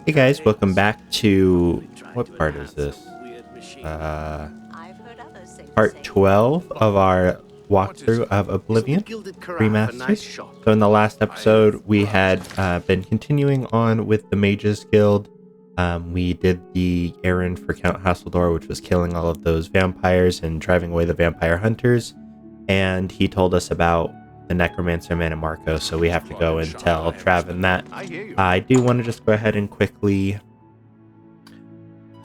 Hey guys, welcome back to, what part is this? Part 12 of our walkthrough of Oblivion Remastered. So in the last episode, we had been continuing on with the Mages Guild. We did the errand for Count Hasseldor, which was killing all of those vampires and driving away the vampire hunters. And he told us about the Necromancer Manimarco, so we have to go and tell Traven that. I do want to just go ahead and quickly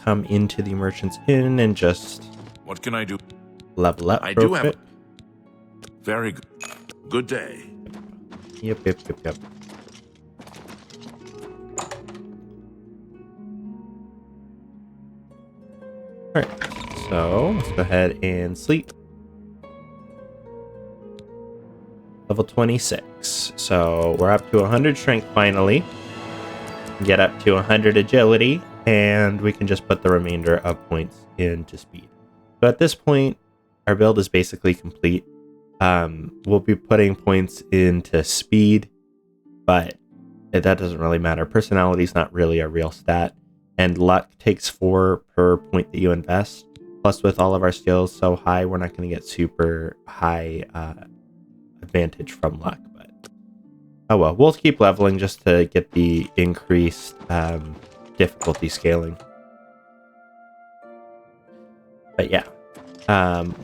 come into the Merchant's Inn and just... What can I do? Level up. I do have it. Very good. Good day. Yep. Alright, so let's go ahead and sleep. Level 26. So we're up to 100 strength finally. Get up to 100 agility, and we can just put the remainder of points into speed. So at this point, our build is basically complete. We'll be putting points into speed, but that doesn't really matter. Personality is not really a real stat, and luck takes 4 per point that you invest. Plus, with all of our skills so high, we're not going to get super high advantage from luck. But oh well, we'll keep leveling just to get the increased difficulty scaling. But yeah.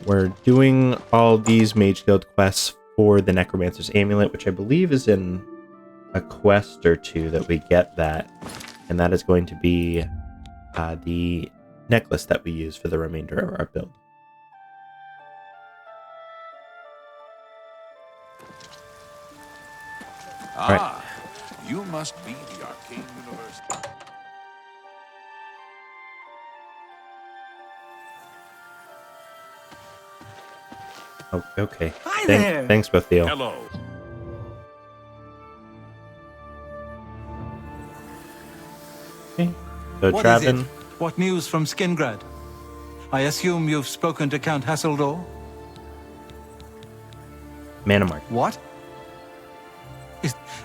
We're doing all these Mage Guild quests for the Necromancer's Amulet, which I believe is in a quest or two that we get that. And that is going to be the necklace that we use for the remainder of our build. Ah, you must be the Arcane University. Oh, okay. Hi there. Thanks, Bethiel. Hello. Okay. So, What is it? Traven, What news from Skingrad? I assume you've spoken to Count Hasseldor? Manimark. What?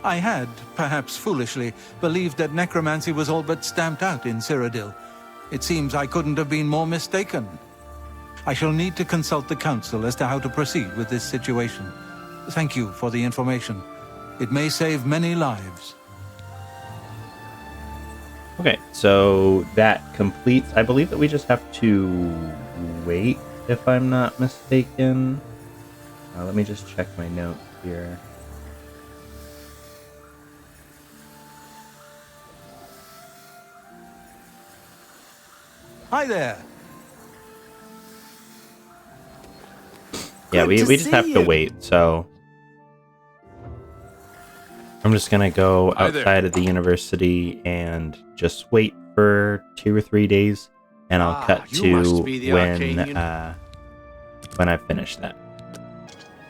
I had, perhaps foolishly, believed that necromancy was all but stamped out in Cyrodiil. It seems I couldn't have been more mistaken. I shall need to consult the council as to how to proceed with this situation. Thank you for the information. It may save many lives. Okay, so that completes. I believe that we just have to wait, if I'm not mistaken. Let me just check my note here. Hi there. Yeah, Good we to just see have to you. wait, so I'm just gonna go Hi there. outside of the university and just wait for 2 or 3 days, and I'll cut you to must be the when I finish that.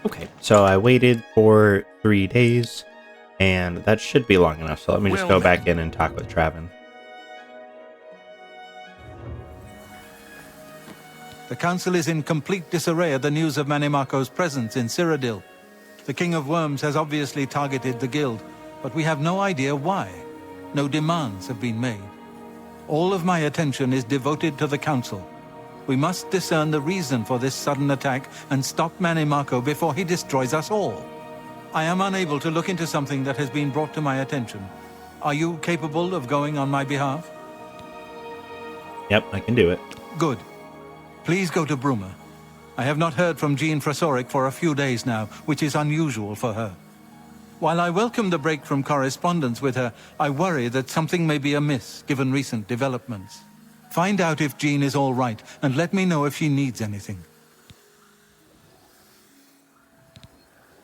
Okay, so I waited for 3 days, and that should be long enough. So let me just Well go back in and talk with Traven. The council is in complete disarray at the news of Manimarco's presence in Cyrodiil. The King of Worms has obviously targeted the guild, but we have no idea why. No demands have been made. All of my attention is devoted to the council. We must discern the reason for this sudden attack and stop Manimarco before he destroys us all. I am unable to look into something that has been brought to my attention. Are you capable of going on my behalf? Yep, I can do it. Good. Please go to Bruma. I have not heard from Jean Frasoric for a few days now, which is unusual for her. While I welcome the break from correspondence with her, I worry that something may be amiss given recent developments. Find out if Jean is all right, and let me know if she needs anything.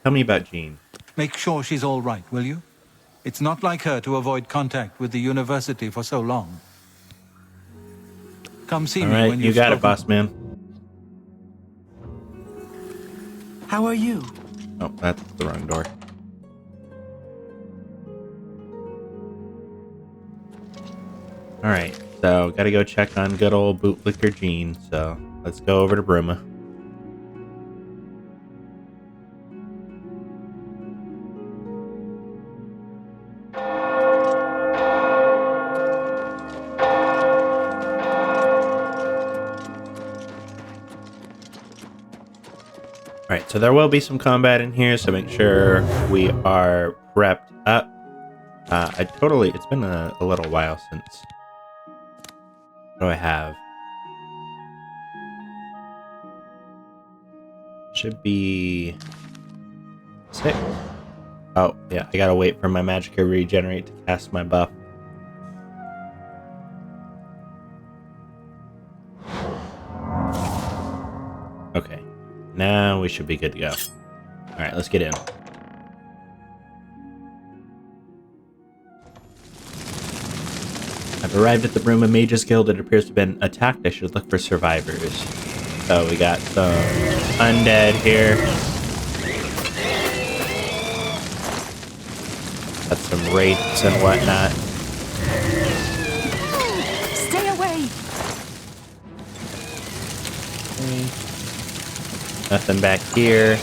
Tell me about Jean. Make sure she's all right, will you? It's not like her to avoid contact with the university for so long. Come see All me right, when you you've got it, spoken. boss man. How are you? Oh, that's the wrong door. Alright, so gotta go check on good old bootlicker Jean, so let's go over to Bruma. Alright, so there will be some combat in here, so make sure we are prepped up. It's been a little while since. What do I have? Should be 6. Oh, yeah, I gotta wait for my magic to regenerate to cast my buff. Okay, now we should be good to go. Alright, let's get in. I've arrived at the Bruma Mages Guild. It appears to have been attacked. I should look for survivors. So we got some undead here. Got some wraiths and whatnot. Stay away! Nothing back here.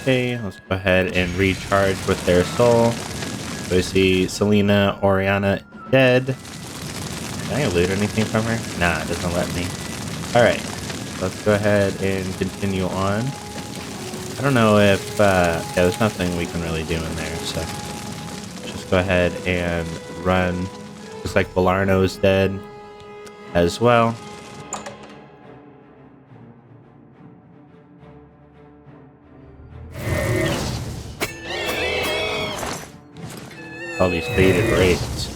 Okay, let's go ahead and recharge with their soul. So we see Selena Oriana dead. Can I loot anything from her? Nah, it doesn't let me. Alright, let's go ahead and continue on. I don't know if, yeah, there's nothing we can really do in there, so let's just go ahead and run. Looks like Belarno's dead as well. All these faded wraiths.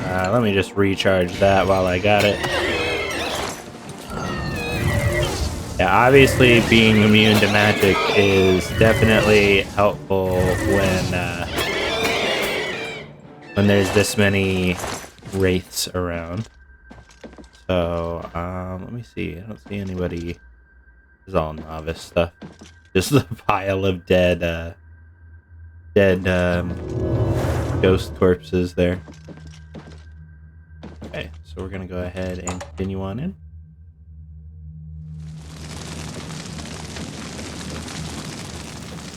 Let me just recharge that while I got it. Yeah, obviously being immune to magic is definitely helpful when there's this many wraiths around. So, let me see. I don't see anybody. This is all novice stuff. Just a pile of dead ghost corpses there. Okay, so we're gonna go ahead and continue on in.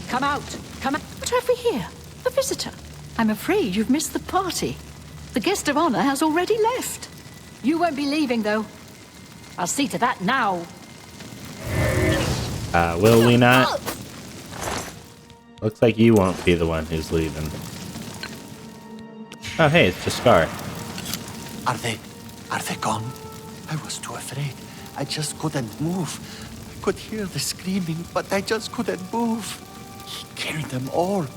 Come out! Come out! What have we here? A visitor. I'm afraid you've missed the party. The guest of honor has already left. You won't be leaving, though. I'll see to that now. Will we not? Looks like you won't be the one who's leaving. Oh, hey, it's Jaskar. Are they gone? I was too afraid. I just couldn't move. I could hear the screaming, but I just couldn't move. He killed them all.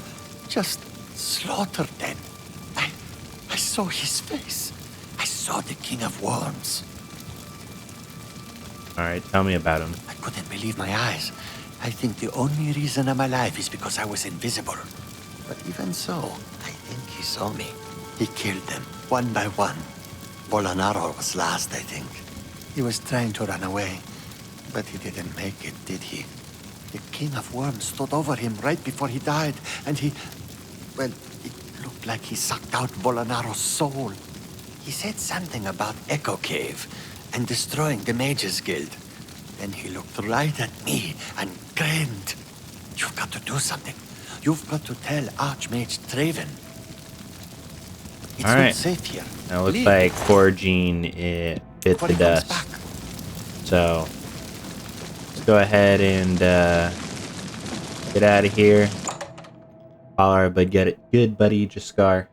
Just slaughtered them. I saw his face. I saw the King of Worms. Alright, tell me about him. I couldn't believe my eyes. I think the only reason I'm alive is because I was invisible. But even so, I think he saw me. He killed them, one by one. Bolonaro was last, I think. He was trying to run away, but he didn't make it, did he? The King of Worms stood over him right before he died, and well, it looked like he sucked out Bolonaro's soul. He said something about Echo Cave and destroying the Mages Guild. Then he looked right at me and grinned. You've got to do something. You've got to tell Archmage Traven. It's not safe here. Now it looks like poor Jean bit the dust. So let's go ahead and get out of here. Follow but get it good, buddy Jaskar.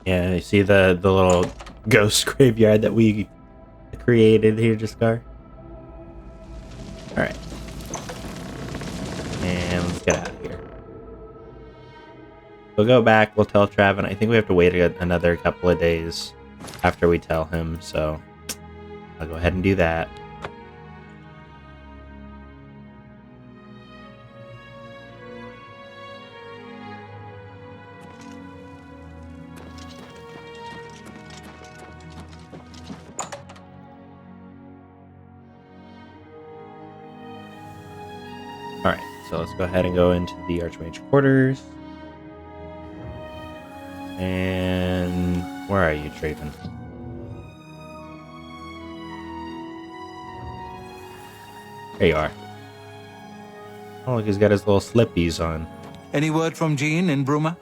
Yeah, you see the little ghost graveyard that we created here, Jaskar? Alright. And let's get out of here. We'll go back, we'll tell Traven. I think we have to wait another couple of days after we tell him, so I'll go ahead and do that. Alright, so let's go ahead and go into the Archmage quarters. And where are you, Traven? There you are. Oh, look, he's got his little slippies on. Any word from Jean in Bruma?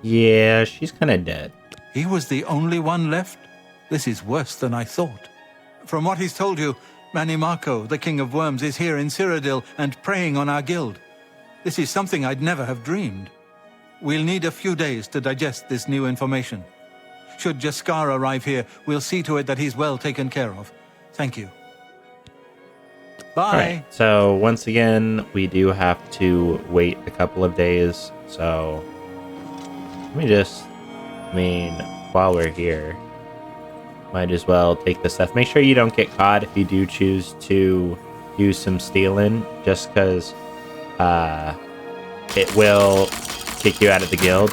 Yeah, she's kind of dead. He was the only one left? This is worse than I thought. From what he's told you, Manimako, the King of Worms, is here in Cyrodiil and preying on our guild. This is something I'd never have dreamed. We'll need a few days to digest this new information. Should Jaskar arrive here, we'll see to it that he's well taken care of. Thank you. Bye. All right, so once again, we do have to wait a couple of days. So let me just, while we're here, might as well take this stuff. Make sure you don't get caught if you do choose to do some stealing, just because it will kick you out of the guild.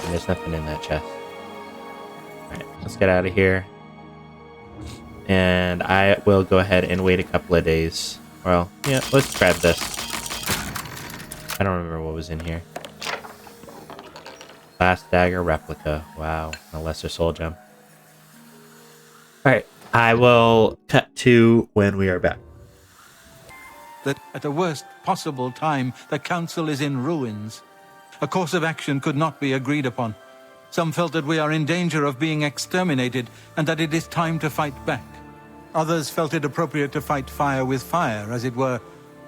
And there's nothing in that chest. Alright, let's get out of here. And I will go ahead and wait a couple of days. Well, yeah, let's grab this. I don't remember what was in here. Last dagger replica. Wow, a lesser soul gem. Alright, I will cut to when we are back. That at the worst possible time, the council is in ruins. A course of action could not be agreed upon. Some felt that we are in danger of being exterminated and that it is time to fight back. Others felt it appropriate to fight fire with fire, as it were.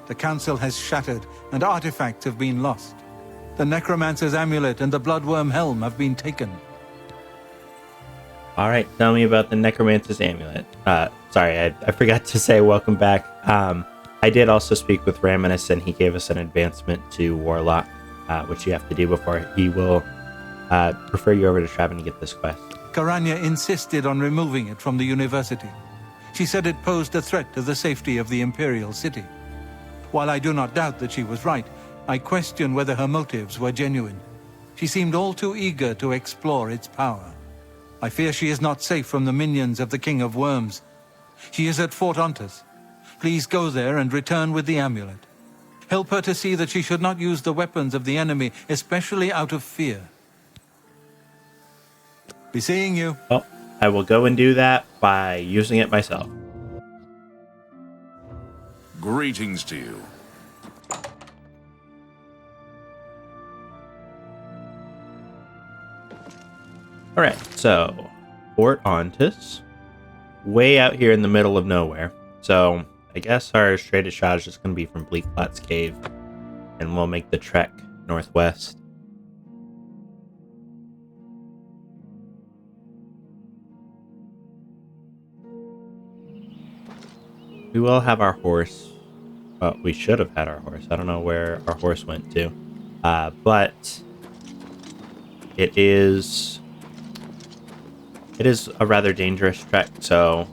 The council has shattered and artifacts have been lost. The Necromancer's Amulet and the Bloodworm Helm have been taken. Alright, tell me about the Necromancer's Amulet. Sorry, I forgot to say welcome back. I did also speak with Raminus, and he gave us an advancement to Warlock, which you have to do before he will refer you over to Traven to get this quest. Karanya insisted on removing it from the university. She said it posed a threat to the safety of the Imperial City. While I do not doubt that she was right, I question whether her motives were genuine. She seemed all too eager to explore its power. I fear she is not safe from the minions of the King of Worms. She is at Fort Ontus. Please go there and return with the amulet. Help her to see that she should not use the weapons of the enemy, especially out of fear. Be seeing you. Well, I will go and do that by using it myself. Greetings to you. Alright, so Fort Ontus, way out here in the middle of nowhere. So I guess our straightest shot is just going to be from Bleakclat's Cave, and we'll make the trek northwest. We will have our horse. Well, we should have had our horse. I don't know where our horse went to. But it is a rather dangerous trek, so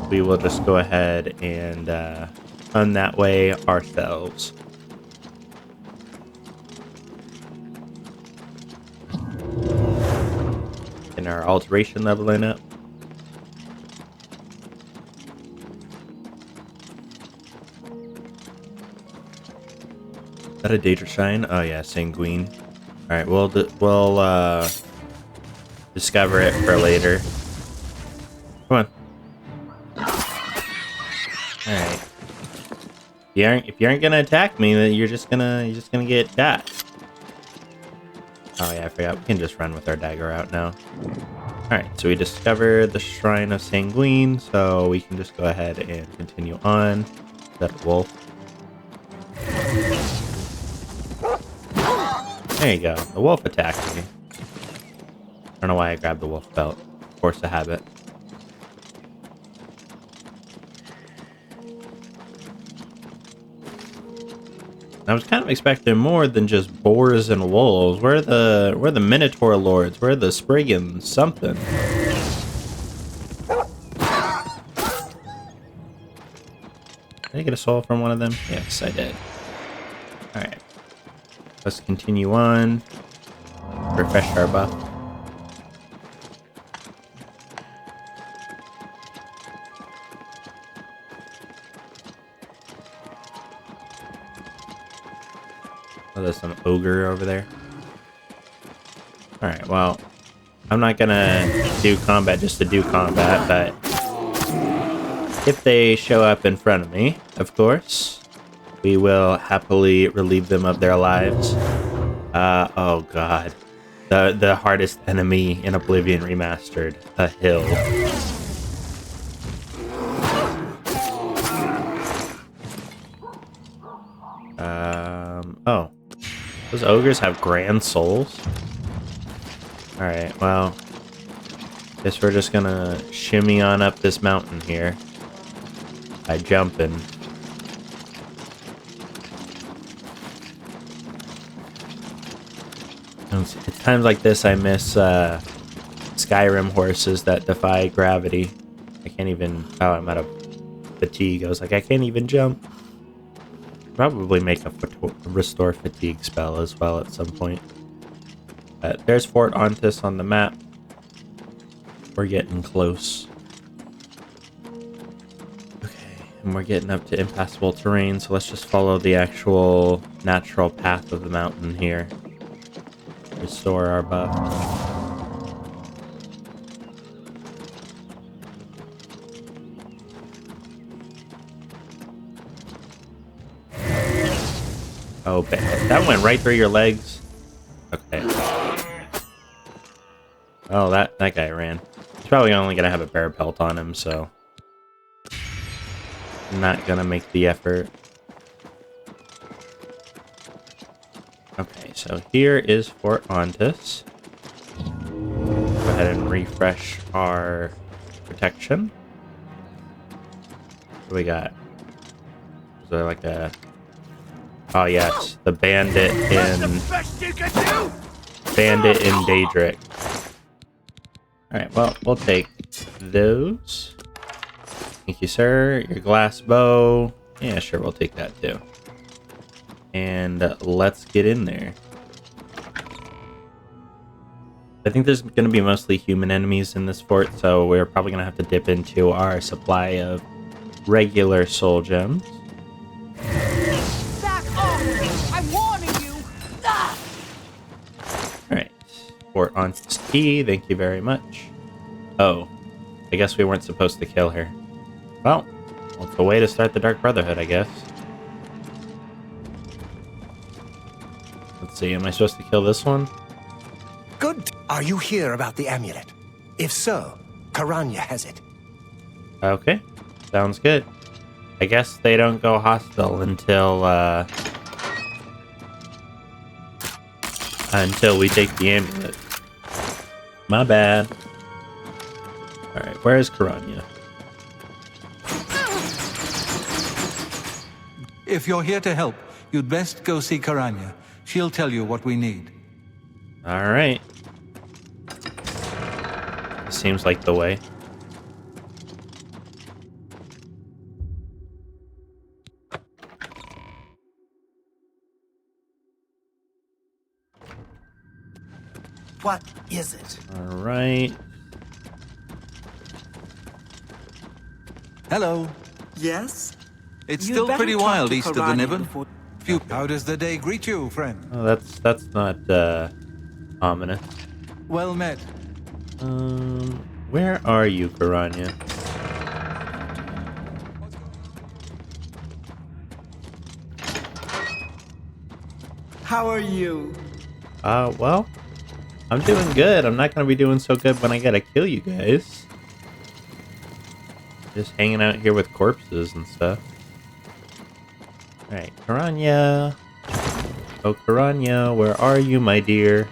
we will just go ahead and run that way ourselves. And our alteration leveling up. Is that a Daedra Shrine? Oh yeah, Sanguine. Alright, we'll discover it for later. Come on. Alright. If you aren't gonna attack me, then you're just gonna get shot. Oh yeah, I forgot. We can just run with our dagger out now. Alright, so we discovered the Shrine of Sanguine, so we can just go ahead and continue on. Is that a wolf? There you go. The wolf attacked me. I don't know why I grabbed the wolf belt. Force of habit. I was kind of expecting more than just boars and wolves. Where are the Minotaur lords? Where are the Spriggans? Something. Did I get a soul from one of them? Yes, I did. Alright. Let's continue on. Refresh our buff. Oh, there's some ogre over there. Alright, well, I'm not gonna do combat just to do combat, but if they show up in front of me, of course, we will happily relieve them of their lives. Oh god. The hardest enemy in Oblivion Remastered. A hill. Oh. Those ogres have grand souls? Alright, well. Guess we're just gonna shimmy on up this mountain here. By jumping. It's times like this I miss Skyrim horses that defy gravity. I can't even... Oh, I'm out of fatigue. I was like, I can't even jump. Probably make a restore fatigue spell as well at some point. There's Fort Ontis on the map. We're getting close. Okay, and we're getting up to impassable terrain, so let's just follow the actual natural path of the mountain here. Restore our buff. Oh, that went right through your legs. Okay. Oh, that guy ran. He's probably only gonna have a bear pelt on him, so I'm not gonna make the effort. Okay, so here is Fort Ontis. Go ahead and refresh our protection. What do we got? Is there like a... Oh yes, the bandit in Daedric. Alright, well, we'll take those. Thank you, sir. Your glass bow. Yeah, sure, we'll take that too. And let's get in there. I think there's going to be mostly human enemies in this fort, so we're probably going to have to dip into our supply of regular soul gems. Back off! I'm warning you! Ah! Alright. Fort Ontis key, thank you very much. Oh, I guess we weren't supposed to kill her. Well, it's a way to start the Dark Brotherhood, I guess. Let's see, am I supposed to kill this one? Good. Are you here about the amulet? If so, Karanya has it. Okay, sounds good. I guess they don't go hostile until we take the amulet. My bad. Alright, where is Karanya? If you're here to help, you'd best go see Karanya. She'll tell you what we need. Alright. Seems like the way. What is it? Alright. Hello. Yes? It's You'd still better pretty talk wild to east of the Karanya Niven. before- How does the day greet you, friend? Oh, that's not ominous. Well met. Where are you, Karanya? How are you? Well, I'm doing good. I'm not gonna be doing so good when I gotta kill you guys. Just hanging out here with corpses and stuff. Alright, Karanya. Oh, Karanya, where are you, my dear?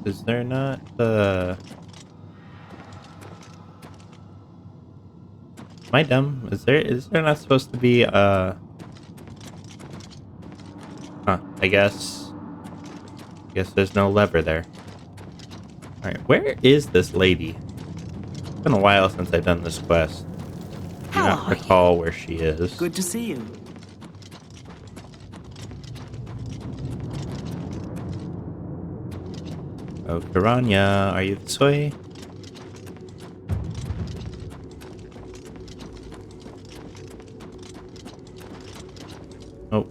Is there not, Am I dumb? Is there not supposed to be, Huh, I guess there's no lever there. Alright, where is this lady? It's been a while since I've done this quest. I do not recall where she is. Good to see you. Oh, Karanya, are you this way? Oh,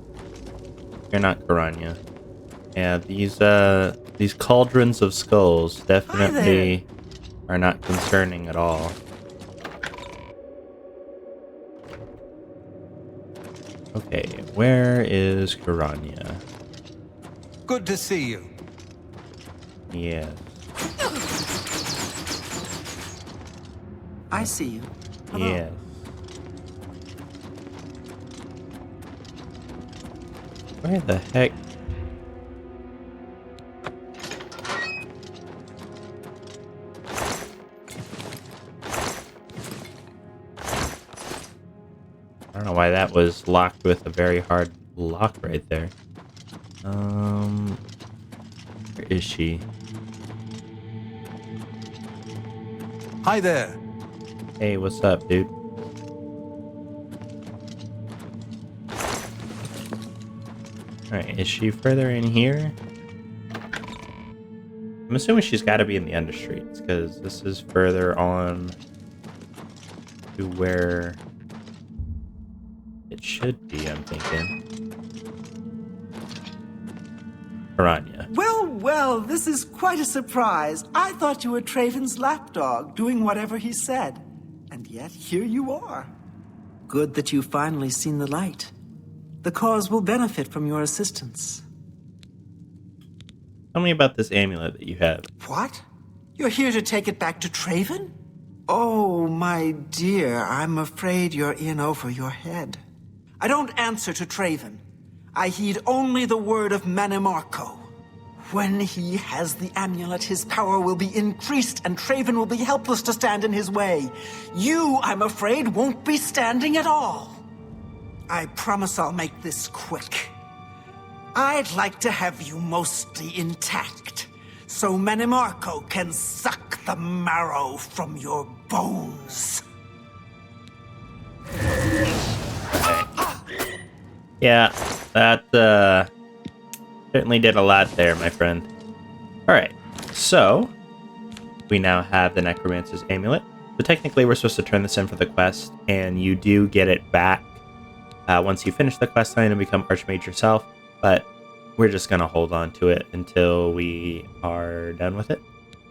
you're not Karanya. Yeah, these cauldrons of skulls definitely are not concerning at all. Okay, where is Karanya? Good to see you. Yes. I see you. Hello. Yes. Where the heck? I don't know why that was locked with a very hard lock right there. Where is she? Hi there. Hey, what's up, dude? Alright, is she further in here? I'm assuming she's got to be in the understreets, because this is further on to where it should be, I'm thinking. Piranha. Well, well, this is quite a surprise. I thought you were Traven's lapdog, doing whatever he said. And yet, here you are. Good that you've finally seen the light. The cause will benefit from your assistance. Tell me about this amulet that you have. What? You're here to take it back to Traven? Oh, my dear, I'm afraid you're in over your head. I don't answer to Traven. I heed only the word of Manimarco. When he has the amulet, his power will be increased and Traven will be helpless to stand in his way. You, I'm afraid, won't be standing at all. I promise I'll make this quick. I'd like to have you mostly intact, so Manimarco can suck the marrow from your bones. Yeah, that certainly did a lot there, my friend. Alright, so we now have the Necromancer's Amulet. So technically we're supposed to turn this in for the quest, and you do get it back once you finish the quest line and become Archmage yourself, but we're just going to hold on to it until we are done with it.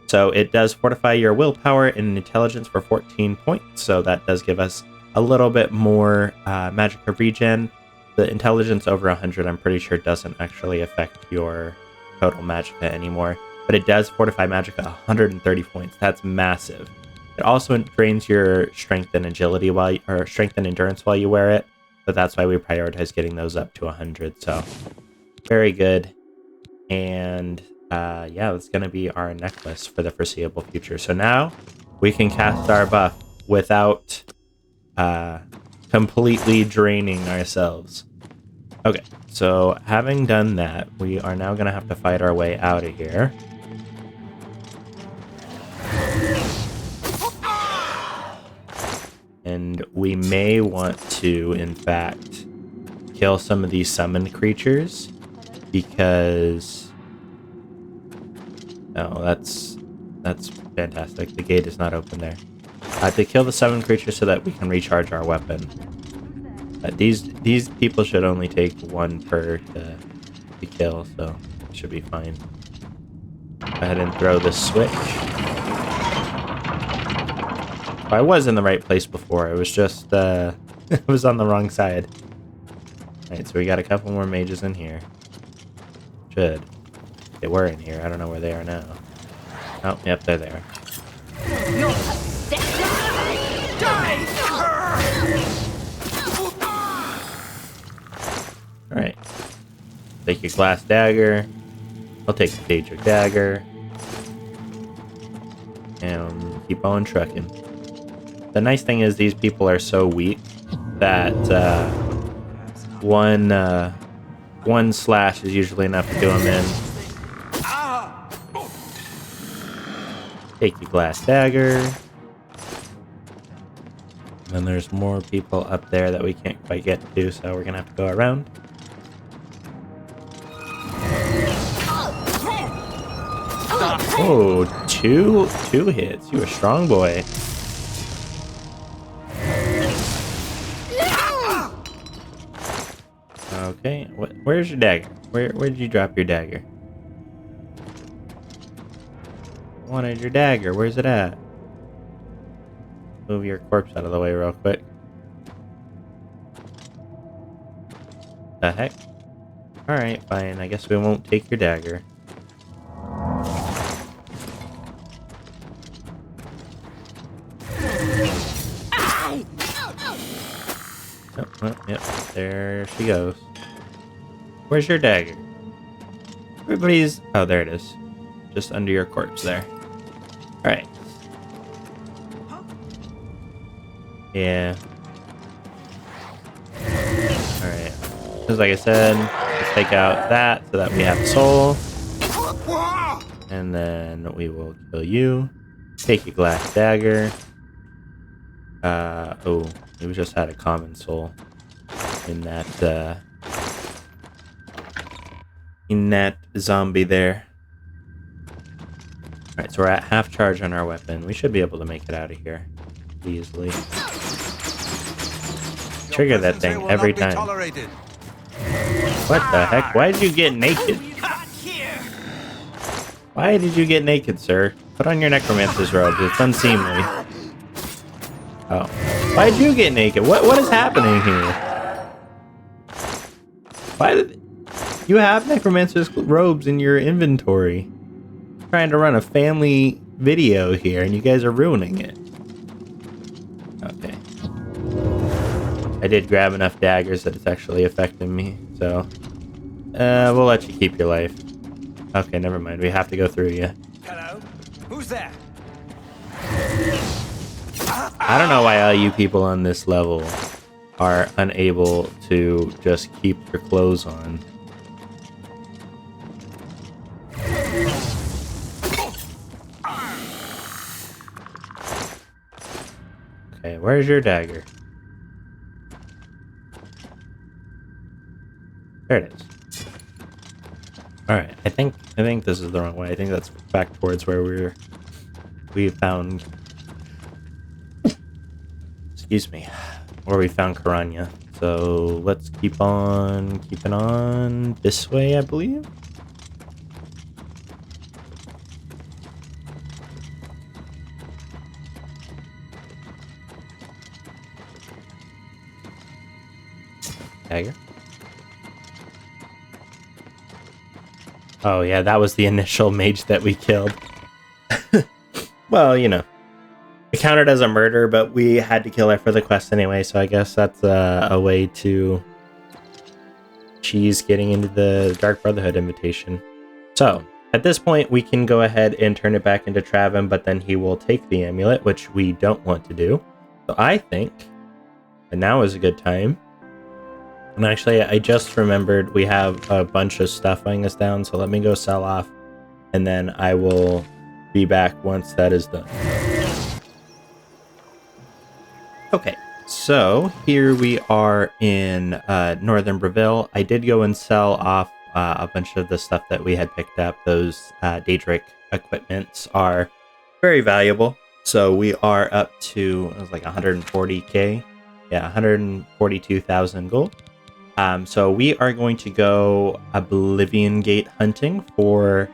So it does fortify your willpower and intelligence for 14 points, so that does give us a little bit more magicka regen. The intelligence over 100, I'm pretty sure, doesn't actually affect your total magicka anymore, but it does fortify magicka 130 points. That's massive. It also drains your strength and agility strength and endurance while you wear it, but that's why we prioritize getting those up to 100. So very good. And yeah, that's going to be our necklace for the foreseeable future. So now we can cast our buff without completely draining ourselves. Okay, so having done that, we are now going to have to fight our way out of here. And we may want to, in fact, kill some of these summoned creatures, because... Oh, that's fantastic. The gate is not open there. To kill the summoned creatures so that we can recharge our weapon. These people should only take one per to kill, so it should be fine. Go ahead and throw this switch. I was in the right place before. It was just it was on the wrong side. Alright, so we got a couple more mages in here. Should. They were in here. I don't know where they are now. Oh, yep, they're there. Alright. Take your glass dagger. I'll take the Daedric dagger. And keep on trucking. The nice thing is these people are so weak that one slash is usually enough to do them in. Take your glass dagger. And then there's more people up there that we can't quite get to, so we're gonna have to go around. Oh, two hits. You a strong boy. Okay, where's your dagger? Where did you drop your dagger? I wanted your dagger. Where's it at? Move your corpse out of the way real quick. The heck? Alright, fine. I guess we won't take your dagger. Oh, yep, there she goes. Where's your dagger? Everybody's... Oh, there it is. Just under your corpse there. Alright. Yeah. Alright. Just like I said, let's take out that so that we have soul. And then we will kill you. Take your glass dagger. Oh, we just had a common soul in that zombie there. Alright, so we're at half charge on our weapon. We should be able to make it out of here easily. Trigger that thing every time. What the heck? Why did you get naked? Why did you get naked, sir? Put on your necromancer's robe. It's unseemly. Oh. Why did you get naked? What is happening here? Why did... You have necromancer's robes in your inventory. I'm trying to run a family video here, and you guys are ruining it. Okay. I did grab enough daggers that it's actually affecting me, so... we'll let you keep your life. Okay, never mind. We have to go through you. Hello? Who's there? I don't know why all you people on this level are unable to just keep your clothes on. Okay, where's your dagger? There it is. Alright, I think this is the wrong way. I think that's back towards where we found... Excuse me. Where we found Karanya. So let's keep on keeping on this way, I believe. Dagger. Oh yeah, that was the initial mage that we killed. Well, you know. It counted as a murder, but we had to kill her for the quest anyway, so I guess that's a way to cheese getting into the Dark Brotherhood invitation. So, at this point, we can go ahead and turn it back into Traven, but then he will take the amulet, which we don't want to do. So I think that now is a good time. And actually, I just remembered we have a bunch of stuff weighing us down, so let me go sell off, and then I will be back once that is done. Okay, so here we are in Northern Bravil. I did go and sell off a bunch of the stuff that we had picked up. Those Daedric equipments are very valuable. So we are up to, it was like 140k. Yeah, 142,000 gold. So we are going to go Oblivion Gate hunting for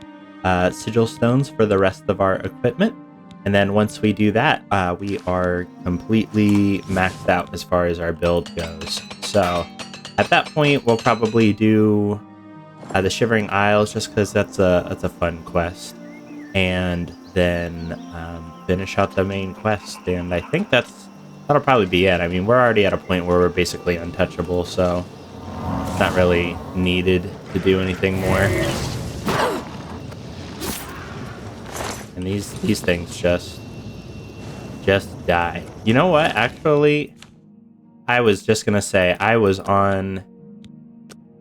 sigil stones for the rest of our equipment. And then once we do that, we are completely maxed out as far as our build goes. So at that point, we'll probably do the Shivering Isles just because that's a fun quest. And then finish out the main quest. And I think that'll probably be it. I mean, we're already at a point where we're basically untouchable, so it's not really needed to do anything more. And these things just die. You know what? Actually, I was just gonna say I was on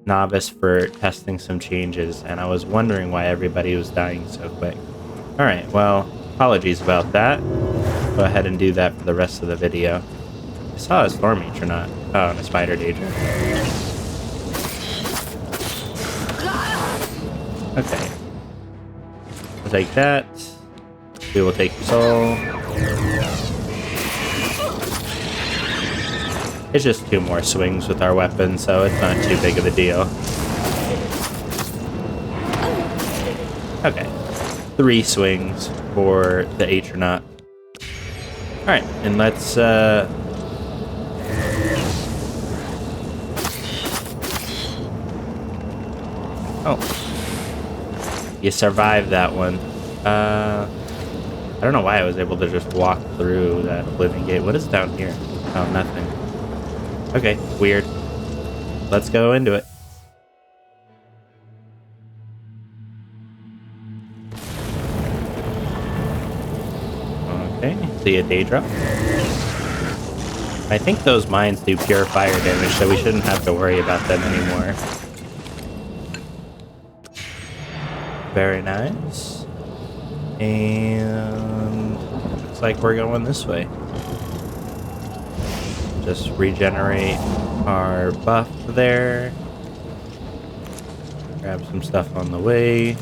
Novice for testing some changes, and I was wondering why everybody was dying so quick. All right, well, apologies about that. Go ahead and do that for the rest of the video. I saw a Storm Mage or not? Oh, and a Spider Daedra. Okay. We'll take that. We will take your soul. It's just 2 more swings with our weapon, so it's not too big of a deal. Okay. 3 swings for the Atronaut. Alright, and let's oh. You survived that one. I don't know why I was able to just walk through that Oblivion gate. What is down here? Oh, nothing. Okay, weird. Let's go into it. Okay, see a day drop. I think those mines do pure fire damage, so we shouldn't have to worry about them anymore. Very nice. And looks like we're going this way. Just regenerate our buff there. Grab some stuff on the way.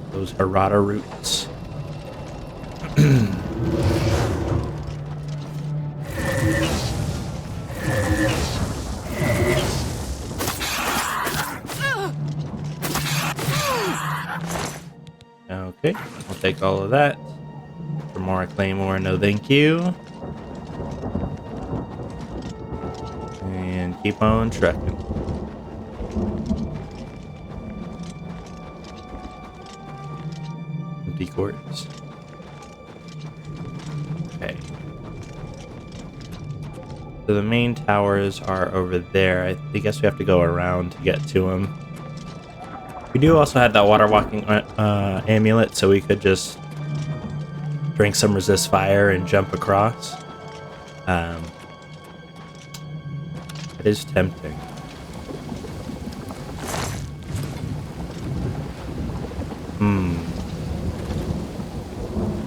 Those Harada roots. Okay, we'll take all of that. For more claymore, no thank you. And keep on trucking. Empty quarters. Okay. So the main towers are over there. I guess we have to go around to get to them. We do also have that water walking amulet, so we could just drink some resist fire and jump across. It is tempting.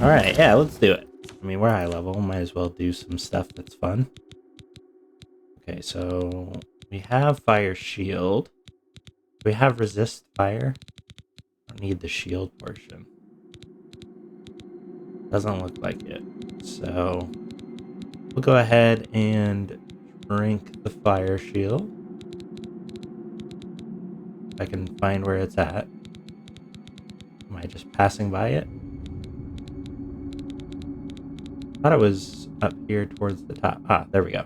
Alright, yeah, let's do it. I mean, we're high level. Might as well do some stuff that's fun. Okay, so we have fire shield. We have resist fire. Don't need the shield portion. Doesn't look like it. So we'll go ahead and drink the fire shield. If I can find where it's at. Am I just passing by it? I thought it was up here towards the top. Ah, there we go.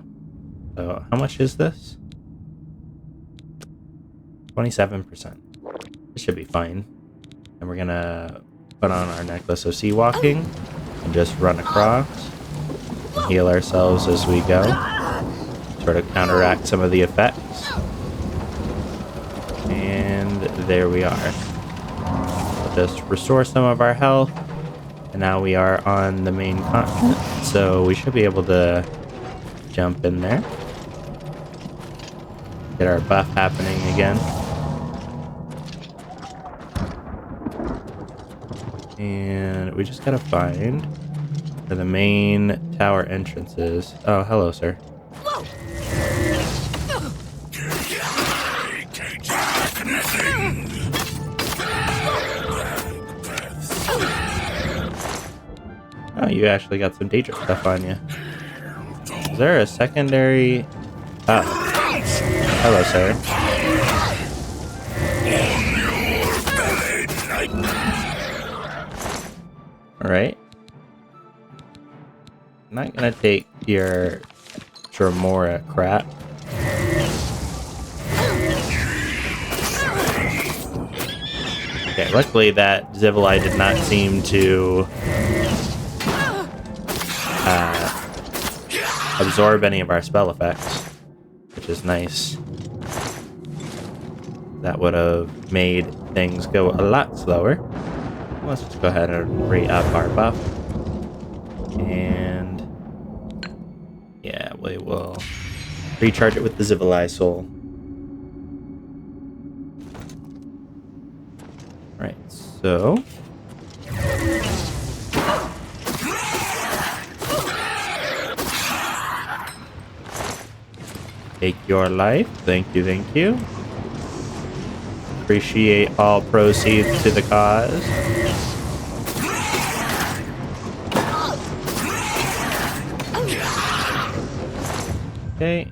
So how much is this? 27%. This should be fine. And we're gonna put on our necklace of sea walking and just run across and heal ourselves as we go. Sort of counteract some of the effects. And there we are. We'll just restore some of our health. And now we are on the main continent. So we should be able to jump in there. Get our buff happening again. And we just gotta find where the main tower entrance is. Oh, hello, sir. Oh, you actually got some danger stuff on you. Is there a secondary? Oh. Hello, sir. Alright. I'm not gonna take your Tremora crap. Okay, luckily that Zivili did not seem to absorb any of our spell effects, which is nice. That would have made things go a lot slower. Let's just go ahead and re-up our buff. And yeah, we will recharge it with the Zivili soul. Alright, so take your life. Thank you, thank you. Appreciate all proceeds to the cause. Okay.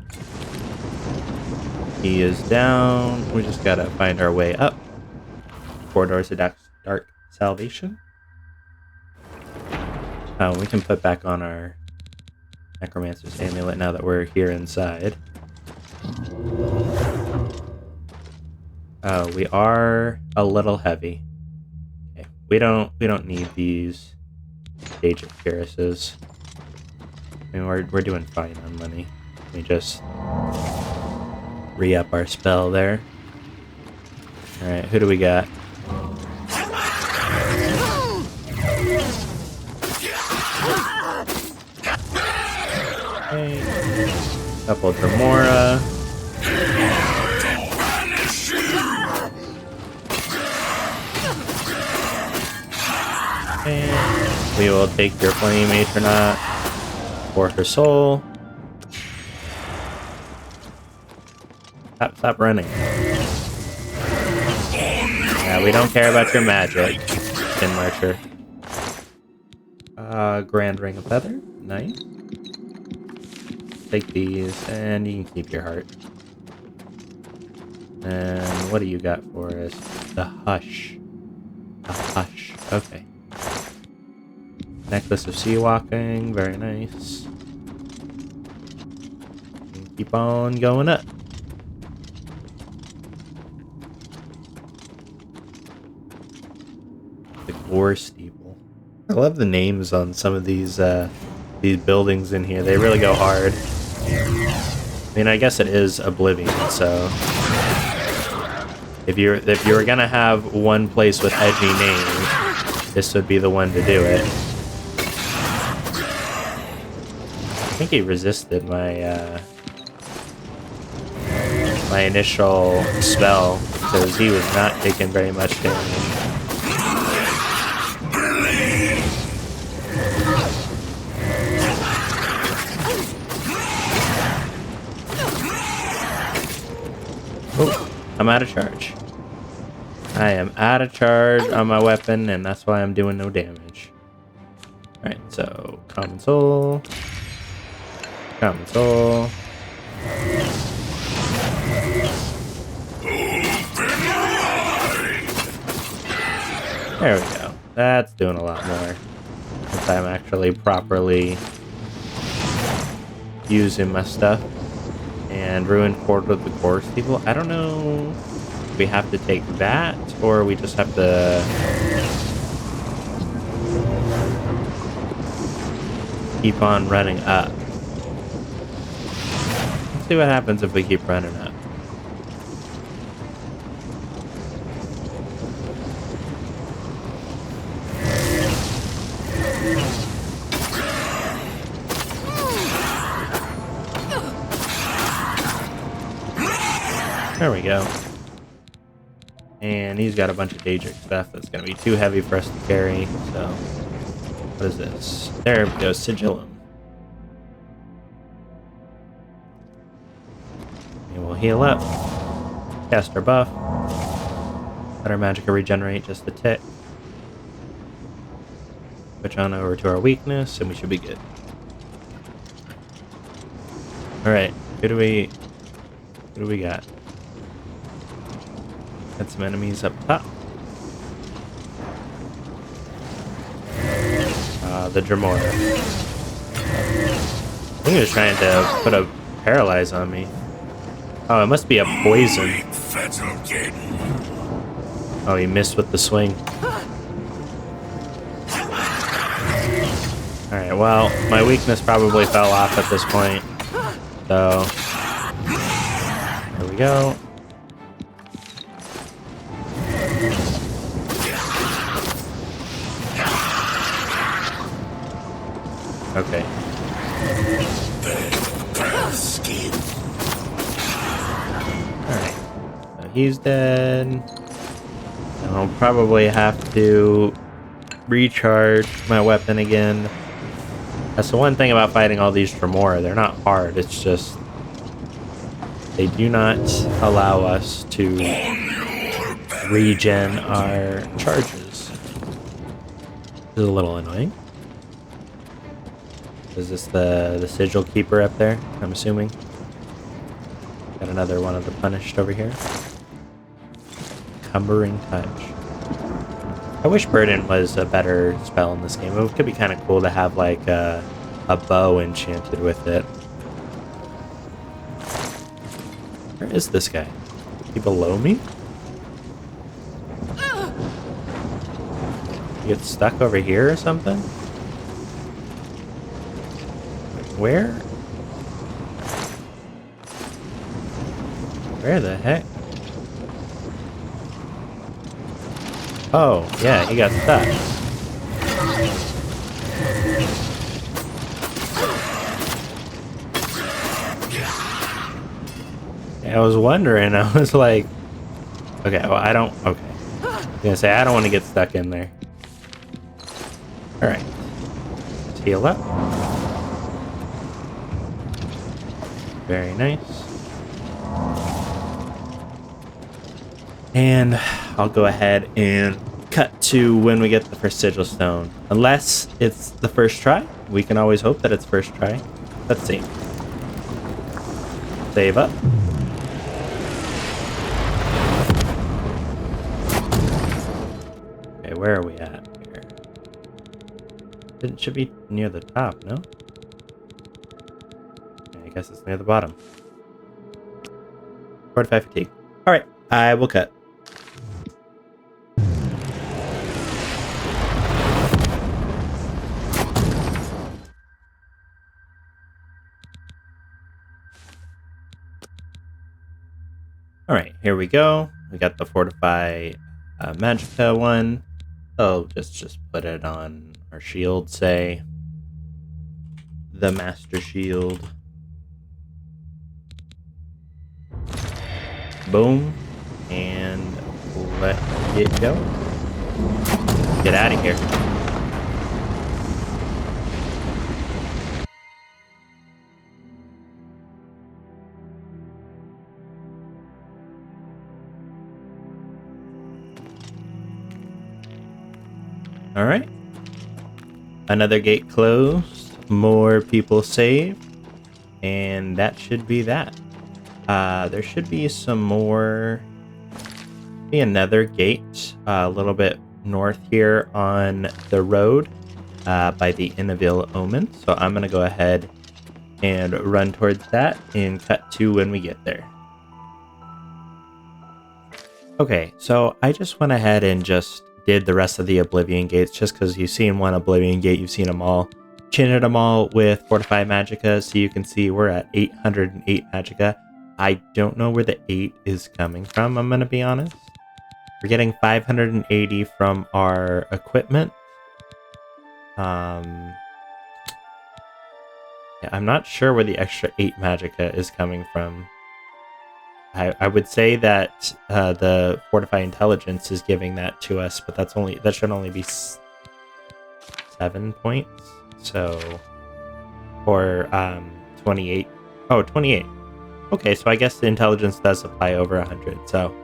He is down. We just gotta find our way up. Corridors of dark salvation. Oh, we can put back on our Necromancer's amulet now that we're here inside. Oh, we are a little heavy. Okay, we don't need these Age of Cuirasses. I mean, we're doing fine on money. Let me just re-up our spell there. Alright, who do we got? Okay. Couple Dremora. And we will take your Flame Atronach for her soul. Stop running. Yeah, we don't care about your magic, Tin Marcher. Grand Ring of Feather. Nice. Take these, and you can keep your heart. And what do you got for us? The Hush. The Hush. Okay. Necklace of Sea Walking. Very nice. And keep on going up. The Gore Steeple. I love the names on some of these buildings in here. They really go hard. I mean, I guess it is Oblivion, so if you were gonna have one place with edgy names, this would be the one to do it. I think he resisted my my initial spell because he was not taking very much damage. Oh, I'm out of charge. I am out of charge on my weapon, and that's why I'm doing no damage. Alright, so Common Soul. Common Soul. There we go. That's doing a lot more. Since I'm actually properly using my stuff. And Ruined Fort with the Gore Steeple. I don't know if we have to take that, or we just have to keep on running up. Let's see what happens if we keep running up. There we go. And he's got a bunch of Daedric stuff that's going to be too heavy for us to carry, so... What is this? There we go, Sigillum. And we'll heal up. Cast our buff. Let our magicka regenerate just a tick. Switch on over to our weakness, and we should be good. Alright, who do we got? Got some enemies up top. The Dremora. I think he was trying to put a paralyze on me. Oh, it must be a poison. Oh, he missed with the swing. Alright, well, my weakness probably fell off at this point. So, there we go. Okay. Alright. So he's dead. I'll probably have to recharge my weapon again. That's the one thing about fighting all these Dremora. They're not hard. It's just they do not allow us to regen our charges. This is a little annoying. Is this the Sigil Keeper up there? I'm assuming. Got another one of the punished over here. Cumbering Touch. I wish Burden was a better spell in this game. It could be kind of cool to have like a bow enchanted with it. Where is this guy? Is he below me? You get stuck over here or something? Where? Where the heck? Oh, yeah, he got stuck. I was wondering, I was like, okay, well, I don't, okay. I was gonna say, I don't want to get stuck in there. Alright. Let's heal up. Very nice. And I'll go ahead and cut to when we get the first sigil stone. Unless it's the first try. We can always hope that it's first try. Let's see. Save up. Okay, where are we at here? It should be near the top, no? I guess it's near the bottom. 45 fatigue. Alright, I will cut. Alright, here we go. We got the Fortify Magicka one. So just put it on our shield, say. The Master Shield. Boom. And let it go. Get out of here. All right. Another gate closed. More people saved. And that should be that. There should be some more. Be another gate a little bit north here on the road by the Inaville Omen. So I'm going to go ahead and run towards that and cut to when we get there. Okay, so I just went ahead and just did the rest of the Oblivion gates just because you've seen one Oblivion gate, you've seen them all. Chinned them all with Fortify Magicka, so you can see we're at 808 Magicka. I don't know where the 8 is coming from, I'm going to be honest. We're getting 580 from our equipment. Yeah, I'm not sure where the extra 8 Magicka is coming from. I would say that the Fortify Intelligence is giving that to us, but that should only be 7 points. So, for 28. Oh, 28. Okay, so I guess the Intelligence does apply over 100. So,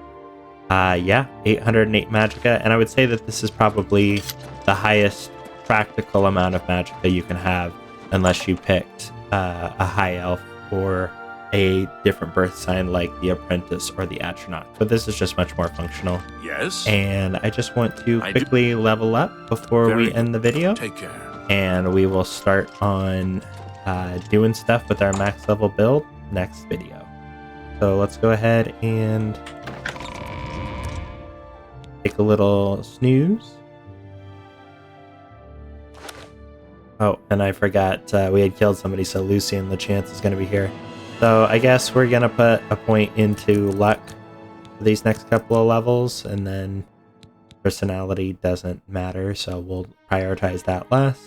yeah, 808 Magicka. And I would say that this is probably the highest practical amount of Magicka you can have, unless you picked a High Elf or a different birth sign like the Apprentice or the Astronaut. But this is just much more functional. Yes? And I just want to quickly level up before we end the video. Take care. And we will start on doing stuff with our max level build next video. So let's go ahead and take a little snooze. Oh, and I forgot we had killed somebody, so Lucy and LeChance is going to be here. So I guess we're going to put a point into luck for these next couple of levels, and then personality doesn't matter, so we'll prioritize that last.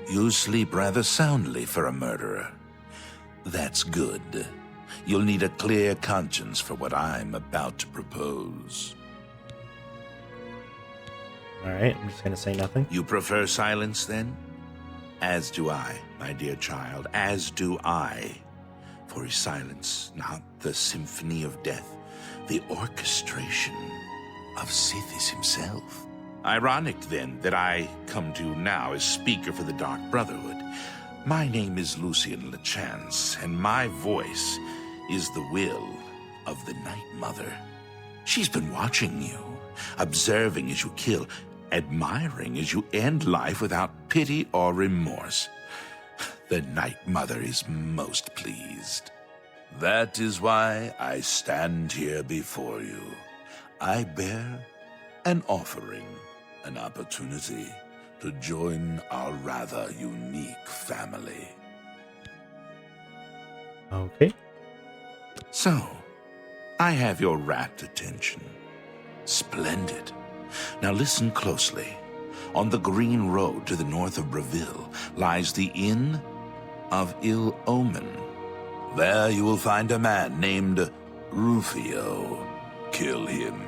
You sleep rather soundly for a murderer. That's good. You'll need a clear conscience for what I'm about to propose. Alright, I'm just going to say nothing. You prefer silence, then? As do I, my dear child, as do I. For is silence not the symphony of death, the orchestration of Sithis himself? Ironic, then, that I come to you now as speaker for the Dark Brotherhood. My name is Lucian LeChance, and my voice is the will of the Night Mother. She's been watching you, observing as you kill, admiring as you end life without pity or remorse. The Night Mother is most pleased. That is why I stand here before you. I bear an offering, an opportunity to join our rather unique family. Okay. So, I have your rapt attention. Splendid. Now listen closely. On the green road to the north of Breville lies the Inn of Ill Omen. There you will find a man named Rufio. Kill him,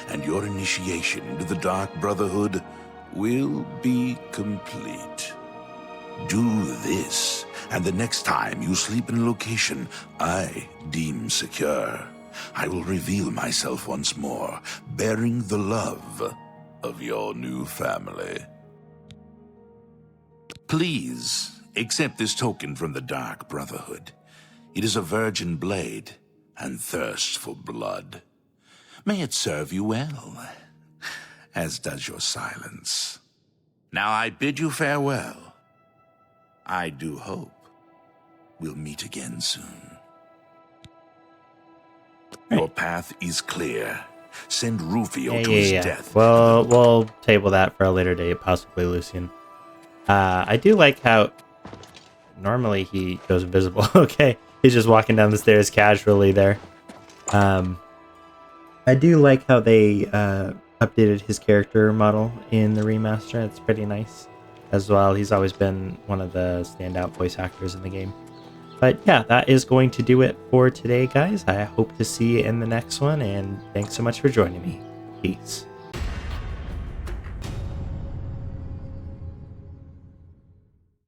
and your initiation into the Dark Brotherhood will be complete. Do this, and the next time you sleep in a location I deem secure, I will reveal myself once more, bearing the love of your new family. Please accept this token from the Dark Brotherhood. It is a virgin blade and thirsts for blood. May it serve you well, as does your silence. Now I bid you farewell. I do hope we'll meet again soon. Your path is clear. Send Rufio to his death. Well, we'll table that for a later date, possibly, Lucian. I do like how normally he goes invisible. Okay, he's just walking down the stairs casually there. I do like how they updated his character model in the remaster. It's pretty nice as well. He's always been one of the standout voice actors in the game. But yeah, that is going to do it for today, guys. I hope to see you in the next one, and thanks so much for joining me. Peace.